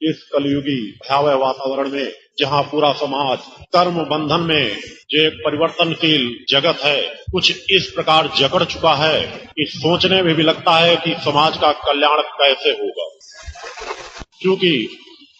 इस कलयुगी भयावह वातावरण में जहाँ पूरा समाज कर्म बंधन में जो एक परिवर्तनशील जगत है कुछ इस प्रकार जकड़ चुका है कि सोचने में भी लगता है कि समाज का कल्याण कैसे होगा। क्योंकि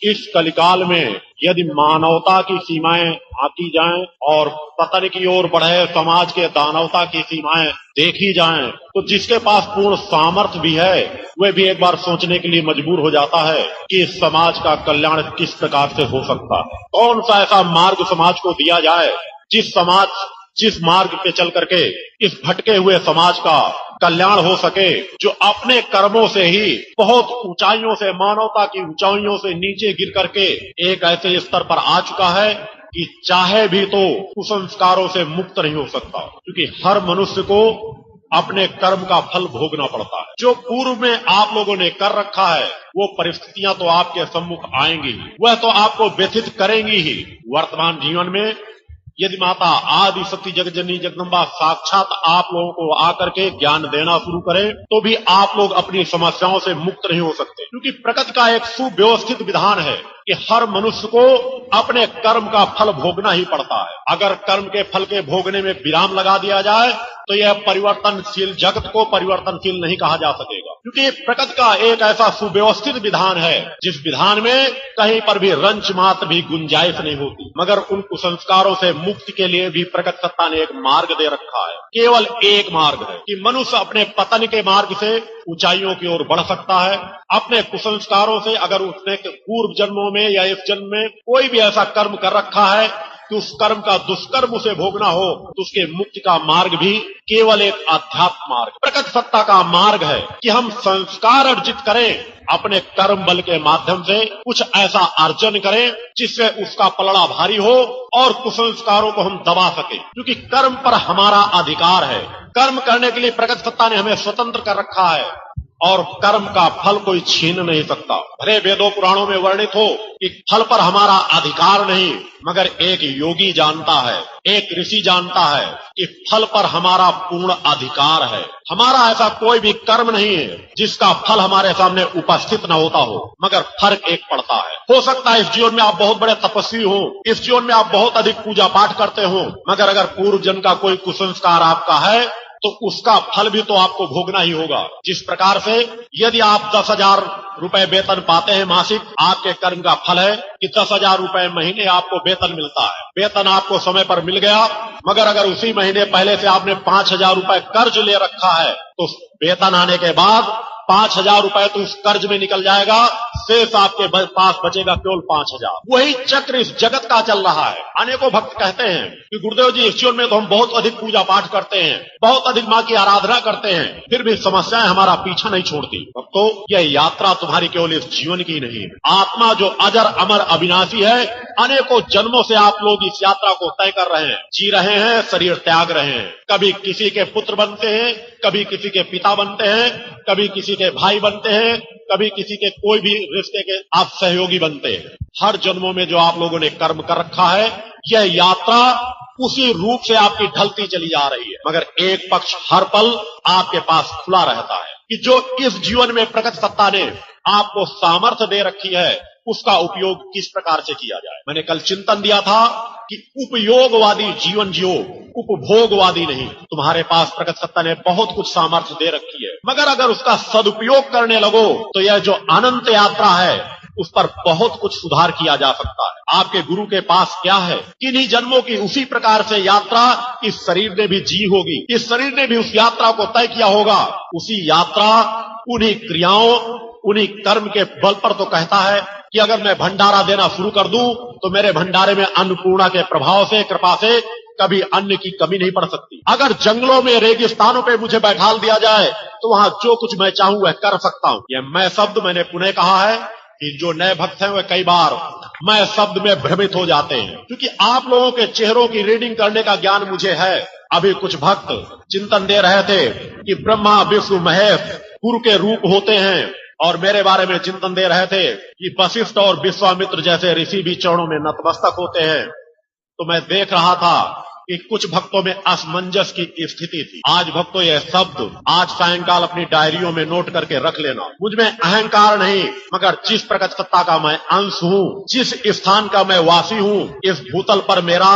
इस कलिकाल में यदि मानवता की सीमाएं आती जाएं और पतन की ओर बढ़े समाज के दानवता की सीमाएं देखी जाएं, तो जिसके पास पूर्ण सामर्थ्य भी है वह भी एक बार सोचने के लिए मजबूर हो जाता है कि इस समाज का कल्याण किस प्रकार से हो सकता है। कौन सा ऐसा मार्ग समाज को दिया जाए जिस मार्ग पे चल करके इस भटके हुए समाज का कल्याण हो सके, जो अपने कर्मों से ही बहुत ऊंचाइयों से, मानवता की ऊंचाइयों से नीचे गिर करके एक ऐसे स्तर पर आ चुका है कि चाहे भी तो कुसंस्कारों से मुक्त नहीं हो सकता। क्योंकि हर मनुष्य को अपने कर्म का फल भोगना पड़ता है। जो पूर्व में आप लोगों ने कर रखा है वो परिस्थितियां तो आपके सम्मुख आएंगी ही, वह तो आपको व्यथित करेंगी ही। वर्तमान जीवन में यदि माता आदि शक्ति जगजननी जगदम्बा साक्षात आप लोगों को आकर के ज्ञान देना शुरू करे तो भी आप लोग अपनी समस्याओं से मुक्त नहीं हो सकते। क्योंकि प्रकृति का एक सुव्यवस्थित विधान है कि हर मनुष्य को अपने कर्म का फल भोगना ही पड़ता है। अगर कर्म के फल के भोगने में विराम लगा दिया जाए तो यह परिवर्तनशील जगत को परिवर्तनशील नहीं कहा जा सकेगा। क्योंकि प्रकृति का एक ऐसा सुव्यवस्थित विधान है जिस विधान में कहीं पर भी रंच मात्र भी गुंजाइश नहीं होती। मगर उन कुसंस्कारों से मुक्ति के लिए भी प्रकृति सत्ता ने एक मार्ग दे रखा है। केवल एक मार्ग है कि मनुष्य अपने पतन के मार्ग से ऊंचाइयों की ओर बढ़ सकता है। अपने कुसंस्कारों से अगर उसने पूर्व जन्मों में या इस जन्म में कोई भी ऐसा कर्म कर रखा है कि उस कर्म का दुष्कर्म उसे भोगना हो तो उसके मुक्ति का मार्ग भी केवल एक आध्यात्म मार्ग, प्रकृति सत्ता का मार्ग है कि हम संस्कार अर्जित करें, अपने कर्म बल के माध्यम से कुछ ऐसा अर्जन करें जिससे उसका पलड़ा भारी हो और कुसंस्कारों को हम दबा सके। क्योंकि कर्म पर हमारा अधिकार है। कर्म करने के लिए प्रकृति सत्ता ने हमें स्वतंत्र कर रखा है और कर्म का फल कोई छीन नहीं सकता। भले वेदों पुराणों में वर्णित हो कि फल पर हमारा अधिकार नहीं, मगर एक योगी जानता है, एक ऋषि जानता है कि फल पर हमारा पूर्ण अधिकार है। हमारा ऐसा कोई भी कर्म नहीं है जिसका फल हमारे सामने उपस्थित न होता हो, मगर फर्क एक पड़ता है। हो सकता है इस जीवन में आप बहुत बड़े तपस्वी हो, इस जीवन में आप बहुत अधिक पूजा पाठ करते हो, मगर अगर पूर्व जन्म का कोई कुसंस्कार आपका है तो उसका फल भी तो आपको भोगना ही होगा। जिस प्रकार से यदि आप 10,000 रुपए वेतन पाते हैं मासिक, आपके कर्म का फल है कि 10,000 रुपए महीने आपको वेतन मिलता है। वेतन आपको समय पर मिल गया, मगर अगर उसी महीने पहले से आपने 5,000 रुपए कर्ज ले रखा है तो वेतन आने के बाद 5,000 रुपए तो उस कर्ज में निकल जाएगा, शेष आपके पास बचेगा केवल 5,000। वही चक्र इस जगत का चल रहा है। अनेकों भक्त कहते हैं कि गुरुदेव जी इस जीवन में तो हम बहुत अधिक पूजा पाठ करते हैं, बहुत अधिक माँ की आराधना करते हैं, फिर भी समस्याएं हमारा पीछा नहीं छोड़ती। तो यह यात्रा तुम्हारी केवल इस जीवन की नहीं है। आत्मा जो अजर अमर अविनाशी है, अनेकों जन्मों से आप लोग इस यात्रा को तय कर रहे हैं, जी रहे हैं, शरीर त्याग रहे हैं। कभी किसी के पुत्र बनते हैं, कभी किसी के पिता बनते हैं, कभी किसी के भाई बनते हैं, कभी किसी के कोई भी रिश्ते के आप सहयोगी बनते हैं। हर जन्मों में जो आप लोगों ने कर्म कर रखा है, यह यात्रा उसी रूप से आपकी ढलती चली जा रही है। मगर एक पक्ष हर पल आपके पास खुला रहता है कि जो इस जीवन में प्रकृति सत्ता ने आपको सामर्थ्य दे रखी है उसका उपयोग किस प्रकार से किया जाए। मैंने कल चिंतन दिया था कि उपयोगवादी जीवन जियो, उपभोगवादी नहीं। तुम्हारे पास प्रकृति सत्ता ने बहुत कुछ सामर्थ्य दे रखी है, मगर अगर उसका सदुपयोग करने लगो तो यह जो अनंत यात्रा है उस पर बहुत कुछ सुधार किया जा सकता है। आपके गुरु के पास क्या है, किन्हीं जन्मों की उसी प्रकार से यात्रा इस शरीर ने भी जी होगी, इस शरीर ने भी उस यात्रा को तय किया होगा। उसी यात्रा उन्हीं क्रियाओं, उन्हीं कर्म के बल पर तो कहता है कि अगर मैं भंडारा देना शुरू कर दूं तो मेरे भंडारे में अन्नपूर्णा के प्रभाव से, कृपा से कभी अन्न की कमी नहीं पड़ सकती। अगर जंगलों में, रेगिस्तानों पे मुझे बैठाल दिया जाए तो वहां जो कुछ मैं चाहूं वह कर सकता हूं। यह मैं शब्द मैंने पुनः कहा है कि जो नए भक्त हैं वे कई बार मैं शब्द में भ्रमित हो जाते हैं, क्योंकि आप लोगों के चेहरों की रीडिंग करने का ज्ञान मुझे है। अभी कुछ भक्त चिंतन दे रहे थे कि ब्रह्मा विष्णु महेश गुरु के रूप होते हैं, और मेरे बारे में चिंतन दे रहे थे कि वशिष्ठ और विश्वामित्र जैसे ऋषि भी चरणों में नतमस्तक होते हैं। तो मैं देख रहा था कि कुछ भक्तों में असमंजस की स्थिति थी। आज भक्तों यह शब्द आज सायंकाल अपनी डायरियों में नोट करके रख लेना। मुझ में अहंकार नहीं, मगर जिस प्रकट सत्ता का मैं अंश हूँ, जिस स्थान का मैं वासी हूँ, इस भूतल पर मेरा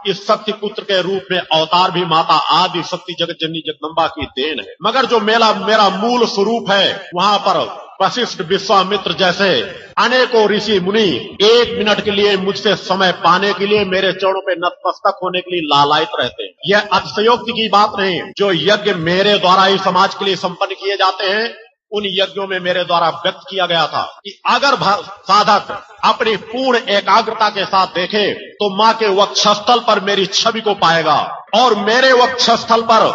इस शक्ति पुत्र के रूप में अवतार भी माता आदि शक्ति जगत जननी जगदम्बा की देन है। मगर जो मेरा मूल स्वरूप है, वहां पर वशिष्ठ विश्वामित्र जैसे अनेकों ऋषि मुनि 1 मिनट के लिए मुझसे समय पाने के लिए मेरे चरणों पे नतमस्तक होने के लिए लालायित रहते हैं। यह अतिशयोक्ति की बात नहीं। जो यज्ञ मेरे द्वारा ही समाज के लिए संपन्न किए जाते हैं, उन यज्ञों में मेरे द्वारा व्यक्त किया गया था कि अगर साधक अपनी पूर्ण एकाग्रता के साथ देखे तो माँ के वक्षस्थल पर मेरी छवि को पाएगा और मेरे वक्षस्थल पर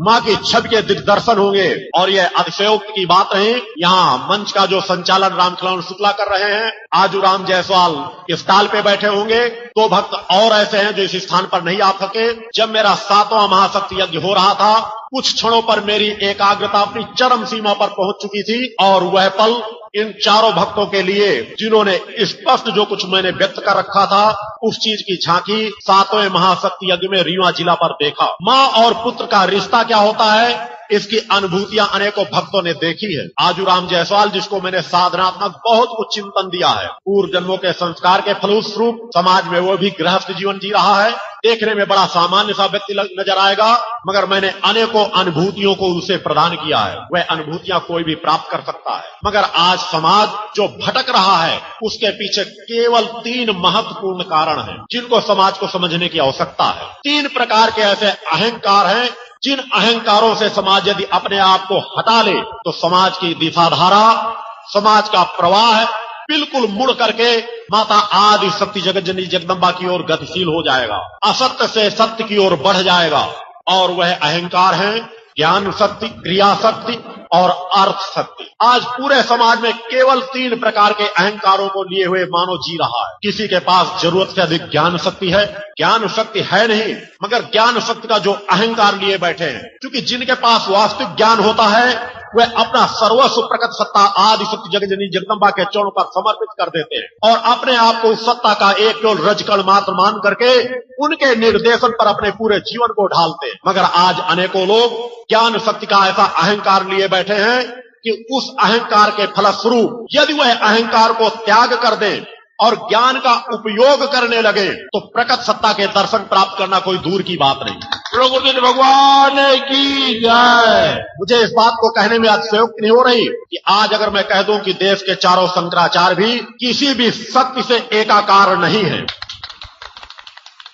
माँ की छवि के दर्शन होंगे। और यह अतिशयोक्ति की बात नहीं। यहाँ मंच का जो संचालन रामखिलावन शुक्ला कर रहे हैं, आजूराम जायसवाल इस ताल पे बैठे होंगे। तो भक्त और ऐसे हैं जो इस स्थान पर नहीं आ सके। जब मेरा 7वां महाशक्ति यज्ञ हो रहा था, कुछ क्षणों पर मेरी एकाग्रता अपनी चरम सीमा पर पहुंच चुकी थी और वह पल इन चारों भक्तों के लिए, जिन्होंने स्पष्ट जो कुछ मैंने व्यक्त कर रखा था, उस चीज की झांकी 7वें महाशक्ति यज्ञ में रीवा जिला पर देखा। माँ और पुत्र का रिश्ता क्या होता है, इसकी अनुभूतियां अनेकों भक्तों ने देखी है। आजूराम जायसवाल, जिसको मैंने साधनात्मक बहुत कुछ चिंतन दिया है, पूर्व जन्मों के संस्कार के फलस्वरूप समाज में वो भी गृहस्थ जीवन जी रहा है। देखने में बड़ा सामान्य सा व्यक्ति नजर आएगा, मगर मैंने अनेकों अनुभूतियों को उसे प्रदान किया है। वह अनुभूतियां कोई भी प्राप्त कर सकता है। मगर आज समाज जो भटक रहा है, उसके पीछे केवल 3 महत्वपूर्ण कारण हैं, जिनको समाज को समझने की आवश्यकता है। 3 प्रकार के ऐसे अहंकार हैं, जिन अहंकारों से समाज यदि अपने आप को हटा ले तो समाज की दिशाधारा, समाज का प्रवाह बिल्कुल मुड़ करके माता आदि शक्ति जगत जननी जगदम्बा की ओर गतिशील हो जाएगा, असत्य से सत्य की ओर बढ़ जाएगा। और वह अहंकार है ज्ञान शक्ति, क्रिया शक्ति और अर्थ शक्ति। आज पूरे समाज में केवल 3 प्रकार के अहंकारों को लिए हुए मानव जी रहा है। किसी के पास जरूरत से अधिक ज्ञान शक्ति है, ज्ञान शक्ति है नहीं, मगर ज्ञान शक्ति का जो अहंकार लिए बैठे हैं। क्योंकि जिनके पास वास्तविक ज्ञान होता है, वे अपना सर्वस्व प्रकट सत्ता आदि शक्ति जगत जननी जगदम्बा के चरणों पर समर्पित कर देते हैं और अपने आप को उस सत्ता का एक केवल रजकण मात्र मान करके उनके निर्देशन पर अपने पूरे जीवन को ढालते हैं। मगर आज अनेकों लोग ज्ञान शक्ति का ऐसा अहंकार लिए बैठे हैं कि उस अहंकार के फलस्वरूप यदि वह अहंकार को त्याग कर दें और ज्ञान का उपयोग करने लगे तो प्रकट सत्ता के दर्शन प्राप्त करना कोई दूर की बात नहीं। गुरुदेव भगवान की जय। मुझे इस बात को कहने में अतिशयोक्ति नहीं हो रही कि आज अगर मैं कह दूं कि देश के चारों शंकराचार्य भी किसी भी शक्ति से एकाकार नहीं है,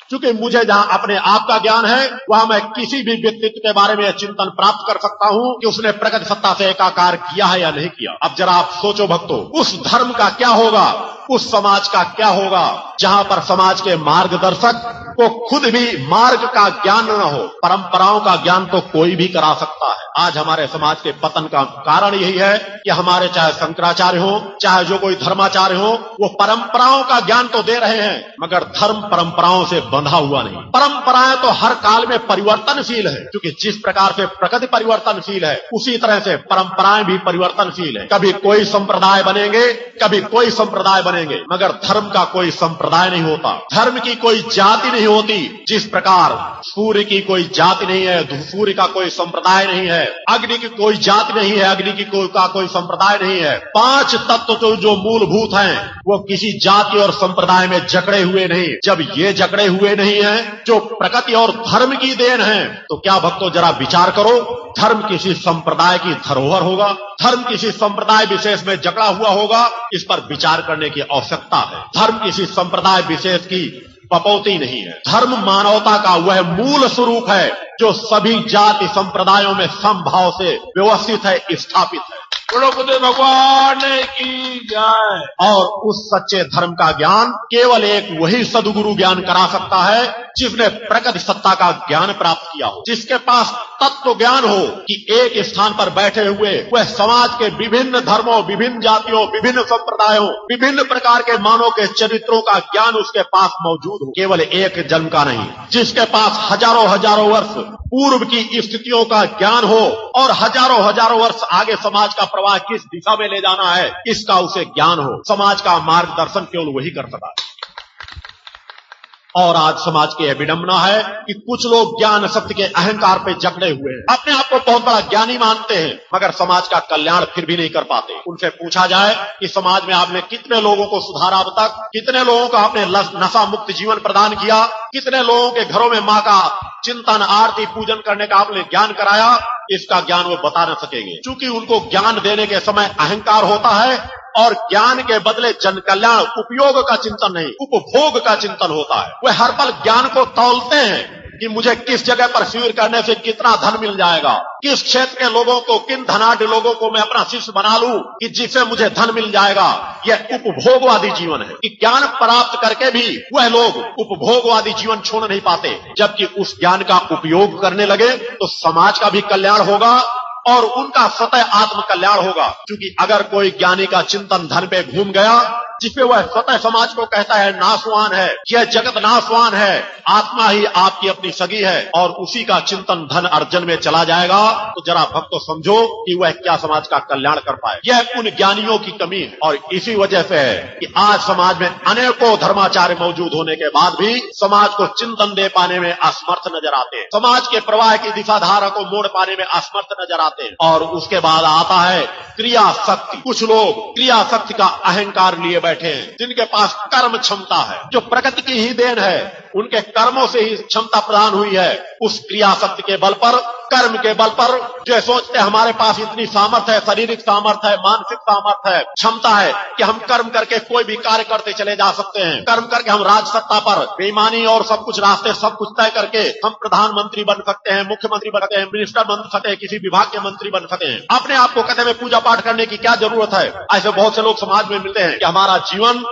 क्योंकि मुझे जहां अपने आप का ज्ञान है, वहां मैं किसी भी व्यक्तित्व के बारे में चिंतन प्राप्त कर सकता हूं कि उसने प्रकट सत्ता से एकाकार किया है या नहीं किया। अब जरा आप सोचो भक्तों, उस धर्म का क्या होगा, उस समाज का क्या होगा जहां पर समाज के मार्गदर्शक को खुद भी मार्ग का ज्ञान न हो। परंपराओं का ज्ञान तो कोई भी करा सकता है। आज हमारे समाज के पतन का कारण यही है कि हमारे चाहे शंकराचार्य हो, चाहे जो कोई धर्माचार्य हो, वो परंपराओं का ज्ञान तो दे रहे हैं, मगर धर्म परंपराओं से बंधा हुआ नहीं। परंपराएं तो हर काल में परिवर्तनशील है, क्योंकि जिस प्रकार से प्रकृति परिवर्तनशील है, उसी तरह से परंपराएं भी परिवर्तनशील है। कभी कोई संप्रदाय बनेंगे, कभी कोई संप्रदाय बनेंगे, मगर धर्म का कोई संप्रदाय नहीं होता, धर्म की कोई जाति नहीं होती। जिस प्रकार सूर्य की कोई जाति नहीं है, सूर्य का कोई संप्रदाय नहीं है, अग्नि की कोई जाति नहीं है, अग्नि की कोई संप्रदाय नहीं है। 5 तत्व तो जो मूलभूत हैं, वो किसी जाति और संप्रदाय में जकड़े हुए नहीं। जब ये जकड़े हुए नहीं है, जो प्रकृति और धर्म की देन है, तो क्या भक्तों जरा विचार करो, धर्म किसी संप्रदाय की धरोहर होगा, धर्म किसी संप्रदाय विशेष में जकड़ा हुआ होगा, इस पर विचार करने की आवश्यकता है। धर्म किसी संप्रदाय विशेष की पपौती नहीं है। धर्म मानवता का वह मूल स्वरूप है जो सभी जाति संप्रदायों में समभाव से व्यवस्थित है, स्थापित है। गुरुदेव भगवान की जय। और उस सच्चे धर्म का ज्ञान केवल एक वही सदगुरु ज्ञान करा सकता है जिसने प्रकट सत्ता का ज्ञान प्राप्त किया हो, जिसके पास तत्व ज्ञान हो कि एक स्थान पर बैठे हुए वह समाज के विभिन्न धर्मों, विभिन्न जातियों, विभिन्न संप्रदायों, विभिन्न प्रकार के मानव के चरित्रों का ज्ञान उसके पास मौजूद हो, केवल एक जन्म का नहीं, जिसके पास हजारों वर्ष पूर्व की स्थितियों का ज्ञान हो और हजारों वर्ष आगे समाज का प्रवाह किस दिशा में ले जाना है, इसका उसे ज्ञान हो। समाज का मार्गदर्शन केवल वही कर सकता है। और आज समाज की यह विडंबना है कि कुछ लोग ज्ञान सत्य के अहंकार पे जकड़े हुए हैं, अपने आप को बहुत बड़ा ज्ञानी मानते हैं, मगर समाज का कल्याण फिर भी नहीं कर पाते। उनसे पूछा जाए कि समाज में आपने कितने लोगों को सुधारा अब तक, कितने लोगों को आपने नशा मुक्त जीवन प्रदान किया, कितने लोगों के घरों में माँ का चिंतन आरती पूजन करने का आपने ज्ञान कराया, इसका ज्ञान वो बता न सकेंगे, क्योंकि उनको ज्ञान देने के समय अहंकार होता है और ज्ञान के बदले जन कल्याण उपयोग का चिंतन नहीं, उपभोग का चिंतन होता है। वे हर पल ज्ञान को तौलते हैं कि मुझे किस जगह पर शिविर करने से कितना धन मिल जाएगा, किस क्षेत्र के लोगों को, किन धनाढ़ लोगों को मैं अपना शिष्य बना लूं कि जिससे मुझे धन मिल जाएगा। यह उपभोगवादी जीवन है कि ज्ञान प्राप्त करके भी वह लोग उपभोगवादी जीवन छोड़ नहीं पाते, जबकि उस ज्ञान का उपयोग करने लगे तो समाज का भी कल्याण होगा और उनका स्वतः आत्म कल्याण होगा। क्योंकि अगर कोई ज्ञानी का चिंतन धन पे घूम गया, जिसपे वह स्वतः समाज को कहता है नाशवान है, यह जगत नाशवान है, आत्मा ही आपकी अपनी सगी है, और उसी का चिंतन धन अर्जन में चला जाएगा, तो जरा भक्तों समझो कि वह क्या समाज का कल्याण कर पाए। यह उन ज्ञानियों की कमी है और इसी वजह से है कि आज समाज में अनेकों धर्माचार्य मौजूद होने के बाद भी समाज को चिंतन दे पाने में असमर्थ नजर आते हैं, समाज के प्रवाह की दिशाधारा को मोड़ पाने में असमर्थ नजर आते हैं। और उसके बाद आता है क्रिया शक्ति। कुछ लोग क्रिया शक्ति का अहंकार लिए बैठे हैं, जिनके पास कर्म क्षमता है, जो प्रकृति की ही देन है, उनके कर्मों से ही क्षमता प्रदान हुई है। उस क्रिया शक्ति के बल पर, कर्म के बल पर जो सोचते हमारे पास इतनी सामर्थ्य है, शारीरिक सामर्थ्य है, मानसिक सामर्थ्य है, क्षमता है कि हम कर्म करके कोई भी कार्य करते चले जा सकते हैं, कर्म करके हम राज सत्ता पर बेईमानी और सब कुछ रास्ते सब कुछ तय करके हम प्रधानमंत्री बन सकते हैं, मुख्यमंत्री बन सकते हैं, मिनिस्टर बन सकते हैं, किसी विभाग के मंत्री बन सकते हैं। अपने आप को कहते हैं पूजा पाठ करने की क्या जरूरत है। ऐसे बहुत से लोग समाज में मिलते हैं कि हमारा जीवन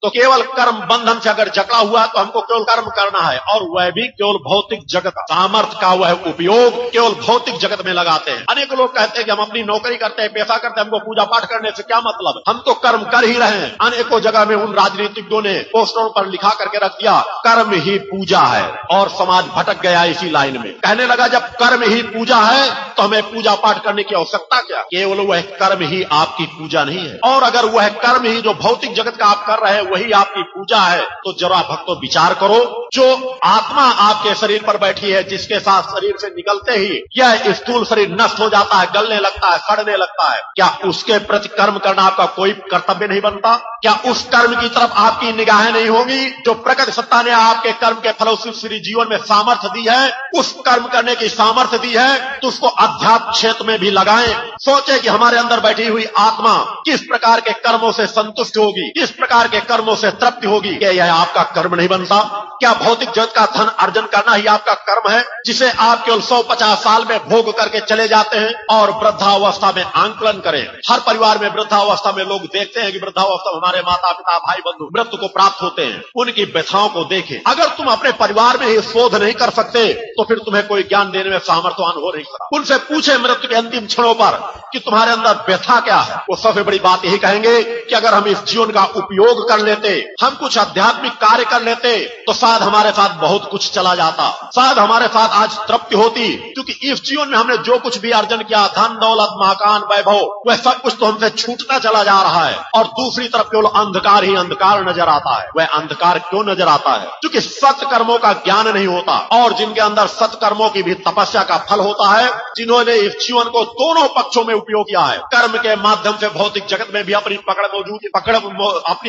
तो केवल कर्म बंधन से अगर जकड़ा हुआ तो हमको केवल कर्म करना है, और वह भी केवल भौतिक जगत सामर्थ्य का वह उपयोग केवल भौतिक जगत में लगाते हैं। अनेक लोग कहते हैं कि हम अपनी नौकरी करते हैं, पैसा करते हैं, हमको पूजा पाठ करने से क्या मतलब, हम तो कर्म कर ही रहे हैं। अनेकों जगह में उन राजनीतिज्ञों ने पोस्टरों पर लिखा करके रख दिया कर्म ही पूजा है, और समाज भटक गया इसी लाइन में, कहने लगा जब कर्म ही पूजा है तो हमें पूजा पाठ करने की आवश्यकता क्या। केवल वह कर्म ही आपकी पूजा नहीं है, और अगर वह कर्म ही जो भौतिक जगत का आप कर रहे हैं वही आपकी पूजा है, तो जरा भक्तों विचार करो, जो आत्मा आपके शरीर पर बैठी है, जिसके साथ शरीर से निकलते ही यह स्थूल शरीर नष्ट हो जाता है, गलने लगता है, सड़ने लगता है, क्या उसके प्रति कर्म करना आपका कोई कर्तव्य नहीं बनता? क्या उस कर्म की तरफ आपकी निगाहें नहीं होगी जो प्रकृति सत्ता ने आपके कर्म के फलस्वरूप श्री जीवन में सामर्थ्य दी है? उस कर्म करने की सामर्थ्य दी है तो उसको अध्यात्म क्षेत्र में भी लगाएं। सोचे कि हमारे अंदर बैठी हुई आत्मा किस प्रकार के कर्मों से संतुष्ट होगी, किस प्रकार के कर्मों से तृप्ति होगी। क्या यह आपका कर्म नहीं बनता? क्या भौतिक जगत का धन अर्जन करना ही आपका कर्म है, जिसे आप केवल 150 साल में भोग करके चले जाते हैं और वृद्धावस्था में आंकलन करें? हर परिवार में वृद्धावस्था में लोग देखते हैं कि वृद्धावस्था में हमारे माता पिता भाई बंधु मृत्यु को प्राप्त होते हैं, उनकी व्यथाओं को देखें। अगर तुम अपने परिवार में ही शोध नहीं कर सकते तो फिर तुम्हें कोई ज्ञान देने में सामर्थ्यवान हो नहीं सकता। उनसे पूछे मृत्यु के अंतिम क्षणों पर कि तुम्हारे अंदर व्यथा क्या है, वो सबसे बड़ी बात यही कहेंगे कि अगर हम इस जीवन का उपयोग कर लेते, हम कुछ आध्यात्मिक कार्य कर लेते, तो शायद हमारे साथ बहुत कुछ चला जाता, शायद हमारे साथ आज तृप्ति होती। क्योंकि इस जीवन में हमने जो कुछ भी अर्जन किया, धन दौलत मकान वैभव, वह सब कुछ तो हमसे छूटता चला जा रहा है, और दूसरी तरफ केवल अंधकार ही अंधकार नजर आता है। वह अंधकार क्यों नजर आता है? क्योंकि सत्कर्मों का ज्ञान नहीं होता, और जिनके अंदर सत्कर्मों की भी तपस्या का फल होता है, जिन्होंने इस जीवन को दोनों पक्षों में उपयोग किया है, कर्म के माध्यम से भौतिक जगत में भी अपनी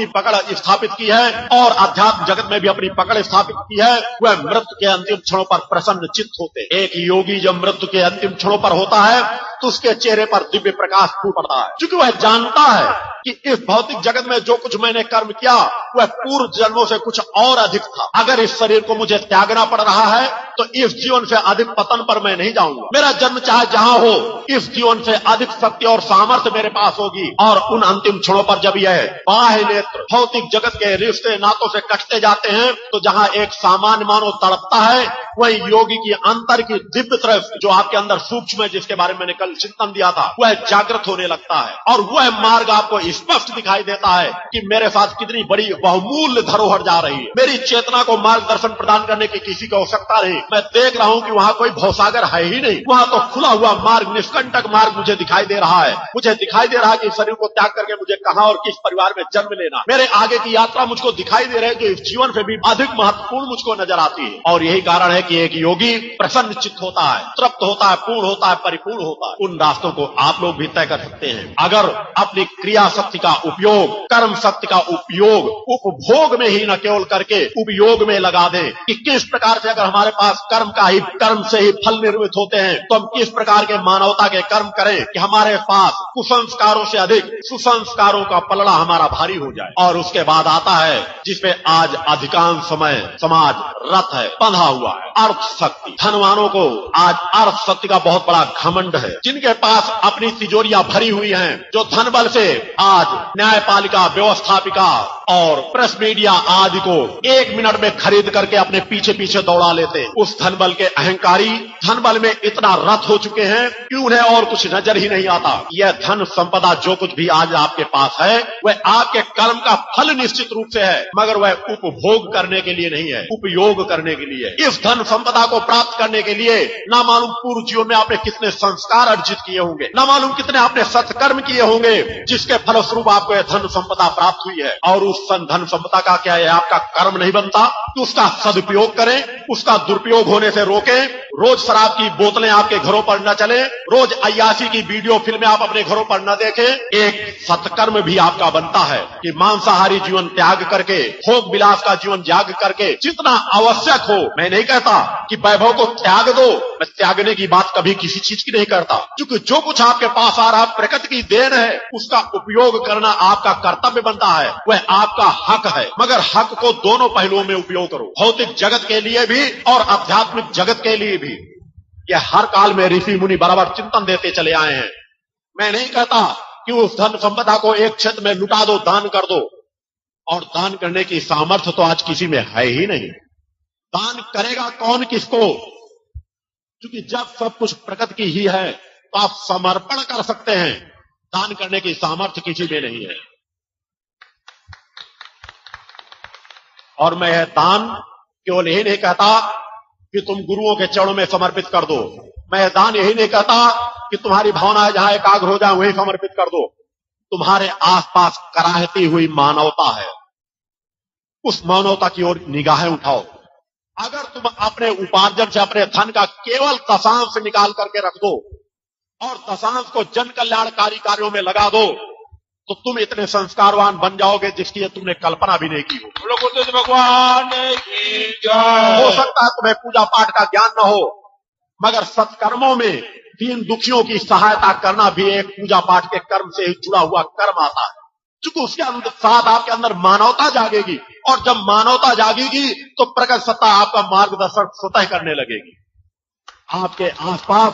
पकड़ स्थापित की है और अध्यात्म जगत में भी अपनी पकड़ स्थापित की है, वह मृत्यु के अंतिम क्षणों पर प्रसन्न चित्त होते। एक योगी जब मृत्यु के अंतिम क्षणों पर होता है तो उसके चेहरे पर दिव्य प्रकाश फूट पड़ता है, क्योंकि वह जानता है कि इस भौतिक जगत में जो कुछ मैंने कर्म किया वह पूर्व जन्मों से कुछ और अधिक था। अगर इस शरीर को मुझे त्यागना पड़ रहा है तो इस जीवन से अधिक पतन पर मैं नहीं जाऊंगा। मेरा जन्म चाहे जहां हो, इस जीवन से अधिक शक्ति और सामर्थ्य मेरे पास होगी। और उन अंतिम क्षणों पर जब यह बाह्य नेत्र भौतिक जगत के रिश्ते नातों से कटते जाते हैं, तो जहां एक सामान्य मानव तड़पता है, वही योगी की अंतर की दिव्य तरफ जो आपके अंदर सूक्ष्म है, जिसके बारे में मैंने कल कल चिंतन दिया था वह जागृत होने लगता है और वह मार्ग आपको स्पष्ट दिखाई देता है कि मेरे साथ कितनी बड़ी बहुमूल्य धरोहर जा रही है। मेरी चेतना को मार्गदर्शन प्रदान करने की किसी को आवश्यकता नहीं। मैं देख रहा हूं कि वहां कोई भवसागर है ही नहीं, वहां तो खुला हुआ मार्ग, निष्कंटक मार्ग मुझे दिखाई दे रहा है। मुझे दिखाई दे रहा है कि शरीर को त्याग करके मुझे कहां और किस परिवार में जन्म लेना। मेरे आगे की यात्रा मुझको दिखाई दे रही है जो इस जीवन से भी अधिक महत्वपूर्ण मुझको नजर आती है। और यही कारण है कि एक योगी प्रसन्न चित्त होता है, तृप्त होता है, पूर्ण होता है, परिपूर्ण होता है। उन रास्तों को आप लोग भी तय कर सकते हैं अगर अपनी क्रिया शक्ति का उपयोग, कर्म शक्ति का उपयोग उपभोग में ही न केवल करके उपयोग में लगा दें कि किस प्रकार से अगर हमारे पास कर्म से ही फल निर्मित होते हैं तो हम किस प्रकार के मानवता के कर्म करें कि हमारे पास कुसंस्कारों से अधिक सुसंस्कारों का पलड़ा हमारा भारी हो जाए। और उसके बाद आता है जिसमें आज अधिकांश समय समाज रत है, बंधा हुआ है, अर्थ शक्ति। धनवानों को आज अर्थ शक्ति का बहुत बड़ा घमंड है, जिनके पास अपनी तिजोरियां भरी हुई हैं, जो धन बल से आज न्यायपालिका, व्यवस्थापिका और प्रेस मीडिया आदि को 1 मिनट में खरीद करके अपने पीछे पीछे दौड़ा लेते हैं। उस धन बल के अहंकारी धन बल में इतना रत हो चुके हैं कि उन्हें और कुछ नजर ही नहीं आता। यह धन संपदा जो कुछ भी आज आपके पास है वह आपके कर्म का फल निश्चित रूप से है, मगर वह उपभोग करने के लिए नहीं है, उपयोग करने के लिए। इस धन संपदा को प्राप्त करने के लिए ना मालूम पूर्व जीवन में आपने कितने संस्कार अर्जित किए होंगे, ना मालूम कितने आपने सत्कर्म किए होंगे, जिसके फलस्वरूप आपको यह धन संपदा प्राप्त हुई है। और उस धन संपदा का क्या है, आपका कर्म नहीं बनता कि उसका सदुपयोग करें, उसका दुरुपयोग होने से रोकें। रोज शराब की बोतलें आपके घरों पर न चले, रोज अय्याशी की वीडियो फिल्में आप अपने घरों पर न देखें। एक सत्कर्म भी आपका बनता है कि मांसाहारी जीवन त्याग करके, भोग विलास का जीवन त्याग करके जितना आवश्यक हो, मैं नहीं कहता कि वैभव को त्याग दो, मैं त्यागने की बात कभी किसी चीज की नहीं करता, क्योंकि जो कुछ आपके पास आ रहा प्रकृति की देन है, उसका उपयोग करना आपका कर्तव्य बनता है, वह आपका हक है। मगर हक को दोनों पहलुओं में उपयोग करो, भौतिक जगत के लिए भी और आध्यात्मिक जगत के लिए भी। यह हर काल में ऋषि मुनि बराबर चिंतन देते चले आए हैं। मैं नहीं कहता कि उस धन संपदा को एक क्षेत्र में लुटा दो, दान कर दो, और दान करने की सामर्थ्य तो आज किसी में है ही नहीं। दान करेगा कौन किसको? क्योंकि जब सब कुछ प्रकृति की ही है तो आप समर्पण कर सकते हैं, दान करने की सामर्थ्य किसी में नहीं है। और मैं यह दान केवल यही नहीं कहता कि तुम गुरुओं के चरणों में समर्पित कर दो, मैं दान यही नहीं कहता कि तुम्हारी भावनाएं जहां एकाग्र हो जाए वहीं समर्पित कर दो। तुम्हारे आसपास कराहती हुई मानवता है, उस मानवता की ओर निगाहें उठाओ। अगर तुम अपने उपार्जन से अपने धन का केवल दशांश निकाल करके रख दो और दशांश को जन कल्याणकारी कार्यों में लगा दो तो तुम इतने संस्कारवान बन जाओगे जिसकी तुमने कल्पना भी नहीं की हो। भगवान की जय। हो सकता है तुम्हें पूजा पाठ का ज्ञान न हो, मगर सत्कर्मों में दीन दुखियों की सहायता करना भी एक पूजा पाठ के कर्म से ही जुड़ा हुआ कर्म आता है, क्योंकि उसके अंदर साथ आपके अंदर मानवता जागेगी, और जब मानवता जागेगी तो प्रकट सत्ता आपका मार्गदर्शन स्वतः करने लगेगी। आपके आसपास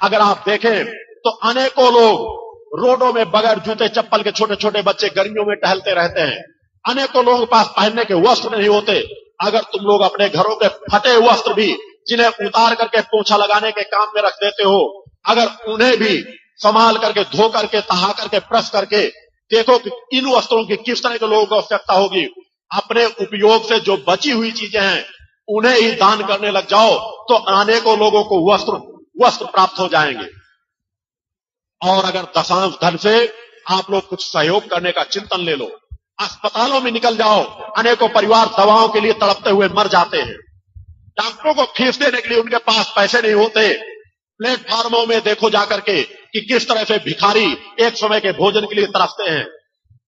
अगर आप देखें तो अनेकों लोग रोडों में बगैर जूते चप्पल के छोटे छोटे बच्चे गर्मियों में टहलते रहते हैं। अनेकों लोगों के पास पहनने के वस्त्र नहीं होते। अगर तुम लोग अपने घरों के फटे वस्त्र भी जिन्हें उतार करके पोछा लगाने के काम में रख देते हो, अगर उन्हें भी संभाल करके, धो करके, तहा करके, प्रेस करके देखो कि इन वस्त्रों की किस तरह के लोगों को आवश्यकता होगी। अपने उपयोग से जो बची हुई चीजें हैं उन्हें ही दान करने लग जाओ तो अनेकों लोगों को वस्त्र प्राप्त हो जाएंगे। और अगर दशांश धन से आप लोग कुछ सहयोग करने का चिंतन ले लो, अस्पतालों में निकल जाओ, अनेकों परिवार दवाओं के लिए तड़पते हुए मर जाते हैं। डॉक्टरों को फीस देने के लिए उनके पास पैसे नहीं होते। प्लेटफार्मों में देखो जाकर के कि किस तरह से भिखारी एक समय के भोजन के लिए तरसते हैं।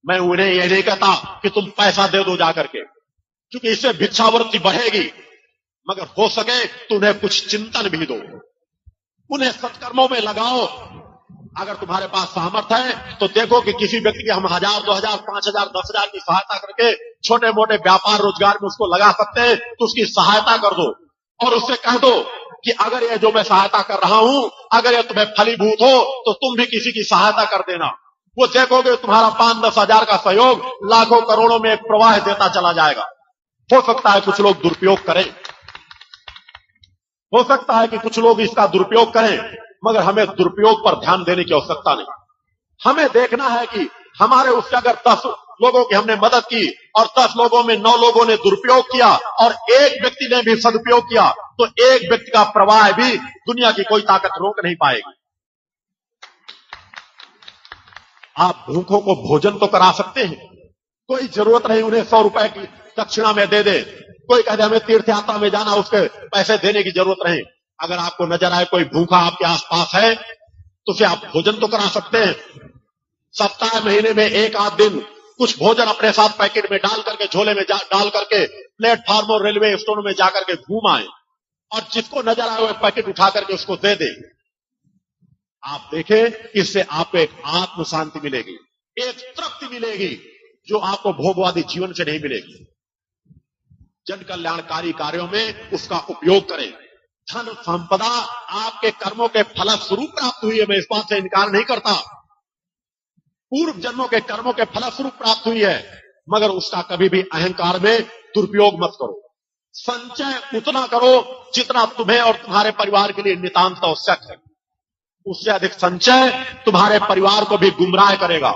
मैं उन्हें यह नहीं कहता कि तुम पैसा दे दो जाकर के, क्योंकि इससे भिक्षावृत्ति बढ़ेगी, मगर हो सके तो उन्हें कुछ चिंतन भी दो, उन्हें सत्कर्मों में लगाओ। अगर तुम्हारे पास सामर्थ्य है तो देखो कि किसी व्यक्ति की हम 1000, 2000, 5000, 10,000 की सहायता करके छोटे मोटे व्यापार रोजगार में उसको लगा सकते हैं, तो उसकी सहायता कर दो और उससे कह दो कि अगर ये जो मैं सहायता कर रहा हूं, अगर ये तुम्हें फलीभूत हो तो तुम भी किसी की सहायता कर देना। वो देखोगे तुम्हारा 5-10 हजार का सहयोग लाखों करोड़ों में एक प्रवाह देता चला जाएगा। हो सकता है कुछ लोग दुरुपयोग करें, हो सकता है कि कुछ लोग इसका दुरुपयोग करें, मगर हमें दुरुपयोग पर ध्यान देने की आवश्यकता नहीं। हमें देखना है कि हमारे उससे अगर 10 लोगों की हमने मदद की और 10 लोगों में 9 लोगों ने दुरुपयोग किया और एक व्यक्ति ने भी सदुपयोग किया, तो एक व्यक्ति का प्रवाह भी दुनिया की कोई ताकत रोक नहीं पाएगी। आप भूखों को भोजन तो करा सकते हैं, कोई जरूरत नहीं उन्हें 100 रुपए की दक्षिणा में दे दे। कोई कहते हमें तीर्थ यात्रा में जाना, उसके पैसे देने की जरूरत नहीं। अगर आपको नजर आए कोई भूखा आपके आसपास है तो उसे आप भोजन तो करा सकते हैं। सप्ताह महीने में एक आध दिन कुछ भोजन अपने साथ पैकेट में डाल करके, झोले में डाल करके प्लेटफार्म और रेलवे स्टेशनों में जाकर के घूम आए और जिसको नजर आए वह पैकेट उठा करके उसको दे दे। आप देखें, इससे आपको एक आत्म शांति मिलेगी, एक तृप्ति मिलेगी जो आपको भोगवादी जीवन से नहीं मिलेगी। जन कल्याणकारी कार्यों में उसका उपयोग करें। धन संपदा आपके कर्मों के फलस्वरूप प्राप्त हुई है, मैं इस बात से इनकार नहीं करता। पूर्व जन्मों के कर्मों के फलस्वरूप प्राप्त हुई है, मगर उसका कभी भी अहंकार में दुरुपयोग मत करो। संचय उतना करो जितना तुम्हें और तुम्हारे परिवार के लिए नितांत आवश्यक है। उससे अधिक संचय तुम्हारे परिवार को भी गुमराह करेगा।